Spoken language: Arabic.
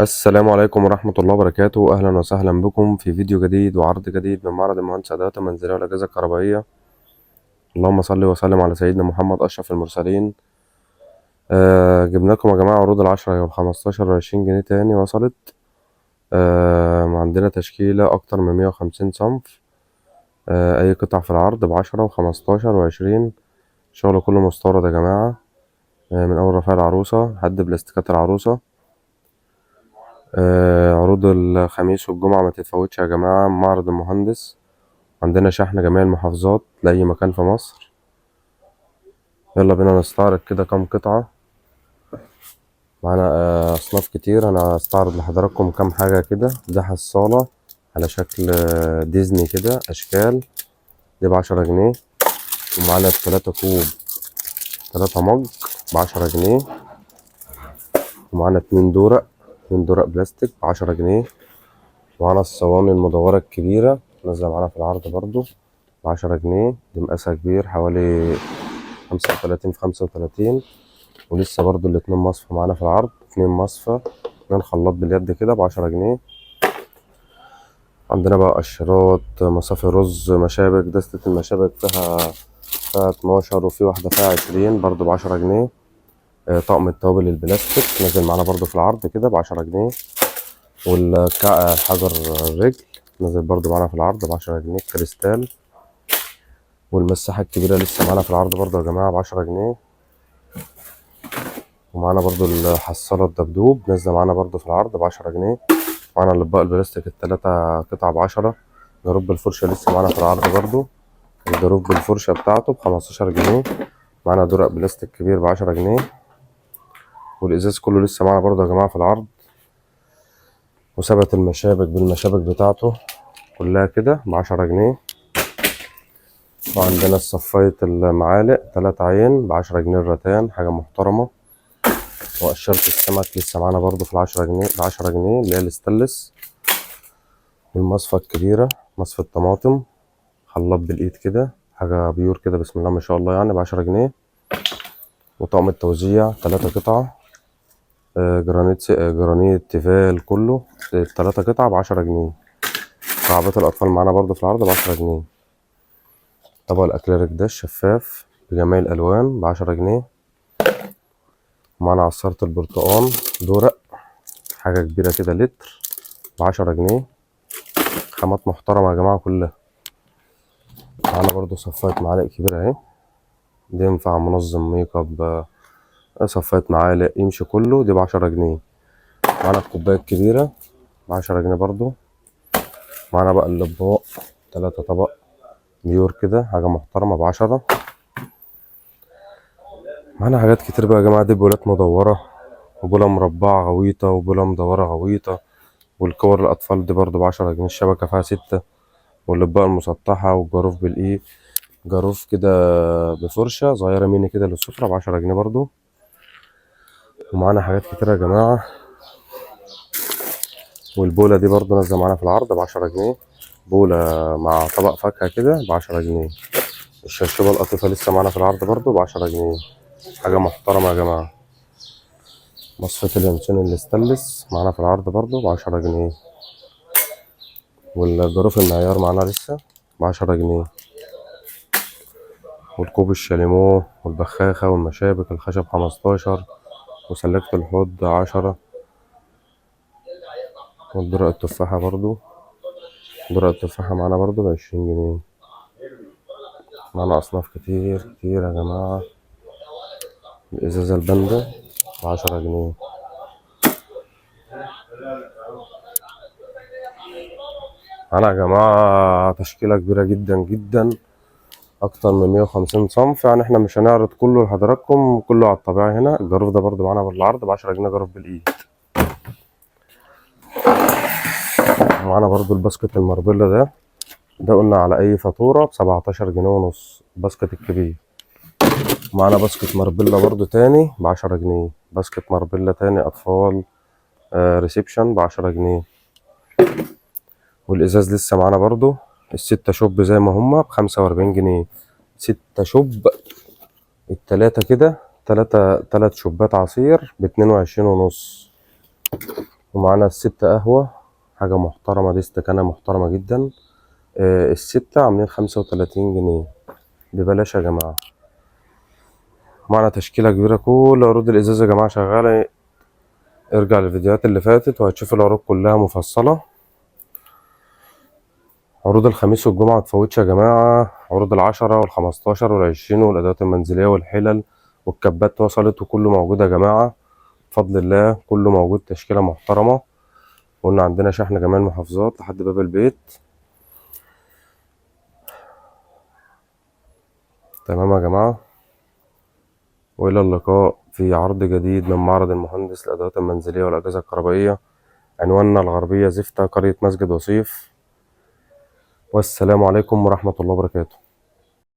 السلام عليكم ورحمة الله وبركاته. أهلا وسهلا بكم في فيديو جديد وعرض جديد من معرض المهندس أدوات المنزلية والأجهزة الكهربائية. اللهم صل وسلم على سيدنا محمد أشرف المرسلين. جبنا لكم يا جماعة عروض ال10 وال15 و20 جنيه تاني وصلت. عندنا تشكيلة أكتر من 150 صنف. أي قطع في العرض ب10 و15 و20. الشغل كله مستورد يا جماعة. من أول رفايع العروسة لحد بلاستيكات العروسة. عروض الخميس والجمعة ما تتفوتش يا جماعة. معرض المهندس عندنا شحن جميع المحافظات لأي مكان في مصر. يلا بينا نستعرض كده كام قطعة معانا. أصناف كتير. أنا هستعرض لحضراتكم كام حاجة كده. ده حصالة على شكل ديزني كده أشكال، دي ب10 جنيه. ومعانا 3 كوب 3 مج ب10 جنيه. ومعانا 2 درق بلاستيك ب10 جنيه. ومعانا الصواني المدورة الكبيرة نازلة معانا في العرض برضو ب10 جنيه. دي مقاسها كبير حوالي 35 في 35. ولسه برضو الاتنين مصفى معانا في العرض. 2 مصفى 2 خلاط باليد كده ب10 جنيه. عندنا بقى قشرات، مصافي رز، مشابك. دستة المشابك فيها 12 وفي واحدة فيها 20 برضو ب10 جنيه. طقم التوابل البلاستيك نازل معانا برضو في العرض كده ب10 جنيه. والحجر الرجل نازل برضو معانا في العرض ب10 جنيه كريستال. والمساحة الكبيرة لسه معانا في العرض برضو يا جماعة ب10 جنيه. ومعانا برضو الحصالة الدبدوب نازلة معانا برضو في العرض ب10 جنيه. معانا الأطباق البلاستيك ال3 قطع ب10. جاروب بالفرشة لسه معانا في العرض برضو. الجاروب بالفرشة بتاعته ب15 جنيه. معانا درق بلاستيك كبير ب10 جنيه. والإزاز كله لسه معانا برضو يا جماعة في العرض. وثبت المشابك بالمشابك بتاعته كلها كده ب10 جنيه. وعندنا الصفاية المعالق 3 عين ب10 جنيه الرتان، حاجة محترمة. وقشرة السمك لسه معانا برضو في ب10 جنيه اللي هي الاستانلس. والمصفى الكبيرة مصفى الطماطم، خلاط بالإيد كده، حاجة بيور كده بسم الله ما شاء الله يعني ب10 جنيه. وطقم التوزيع 3 قطع جرانيت تيفال كله 3 قطع ب10 جنيه. مكعبات الأطفال معانا برضو في العرض ب10 جنيه. طبق الأكليريك ده الشفاف بجميع الألوان ب10 جنيه. معانا عصارة البرتقال دورق، حاجة كبيرة كده لتر ب10 جنيه. خامات محترمة يا جماعة كلها. معانا برضو صفاية معالق كبيرة اهي، دي ينفع منظم ميك اب. صفاية معالق يمشي كله، دي ب10 جنيه. معانا الكوباية الكبيرة ب10 جنيه برضو. معانا بقى الأطباق 3 طبق بيور كده، حاجة محترمة ب10. معانا حاجات كتير بقى يا جماعة. دي بولات مدورة، وبولة مربعة غويطة، وبولة مدورة غويطة. والكور الأطفال دي برضو ب10 جنيه. الشبكة فيها 6. والأطباق المسطحة والجاروف بالإيه، جاروف كده بفرشة صغيرة ميني كده للسفرة ب10 جنيه برضو. ومعانا حاجات كتير يا جماعة. والبولة دي برضو نازلة معانا في العرض ب10 جنيه. بولة مع طبق فاكهة كده ب10 جنيه. الشرشوبة القطيفة لسه معانا في العرض برضو ب10 جنيه، حاجة محترمة يا جماعة. مصفاة اليانسون الاستانلس معانا في العرض برضو ب10 جنيه. والجاروف المعيار معانا لسه ب10 جنيه. والكوب الشاليمو والبخاخة والمشابك الخشب 15. وسلكت الحوض 10. والدرق التفاحة برضو، درق التفاحة معانا برضو ب20 جنيه. معانا أصناف كتير كتير يا جماعة. الإزازة الباندا ب10 جنيه. معانا يا جماعة تشكيلة كبيرة جدا جدا، أكتر من 150 صنف. يعني احنا مش هنعرض كله لحضراتكم، كله على الطبيعي هنا. الجاروف ده برضو معانا بالعرض ب10 جنيه، جاروف بالإيد. معانا برضو الباسكت الماربيلا ده قلنا على أي فاتورة ب17 جنيه ونص، الباسكت الكبير. معانا باسكت ماربيلا برضو تاني ب10 جنيه، باسكت ماربيلا تاني أطفال ريسبشن ب10 جنيه. والإزاز لسه معانا برضو. ال6 شوب زي ما هما ب45 جنيه. 6 شوب التلاتة كده، تلات شوبات عصير ب22 ونص. ومعانا الست قهوة، حاجة محترمة، دي استكانة محترمة جدا. الستة عاملين 35 جنيه ببلاش يا جماعة. معنا تشكيلة كبيرة، كل عروض الإزاز يا جماعة شغالة. ارجع للفيديوهات اللي فاتت وهتشوف العروض كلها مفصلة. عروض الخميس والجمعة متفوتش يا جماعة. عروض ال10 وال15 وال20 والأدوات المنزلية والحلل والكبات وصلت، وكله موجود يا جماعة بفضل الله، كله موجود. تشكيلة محترمة. قلنا عندنا شحن جميع المحافظات لحد باب البيت. تمام يا جماعة، وإلى اللقاء في عرض جديد من معرض المهندس للأدوات المنزلية والأجهزة الكهربائية. عنواننا الغربية زفتة، قرية مسجد وصيف. والسلام عليكم ورحمة الله وبركاته.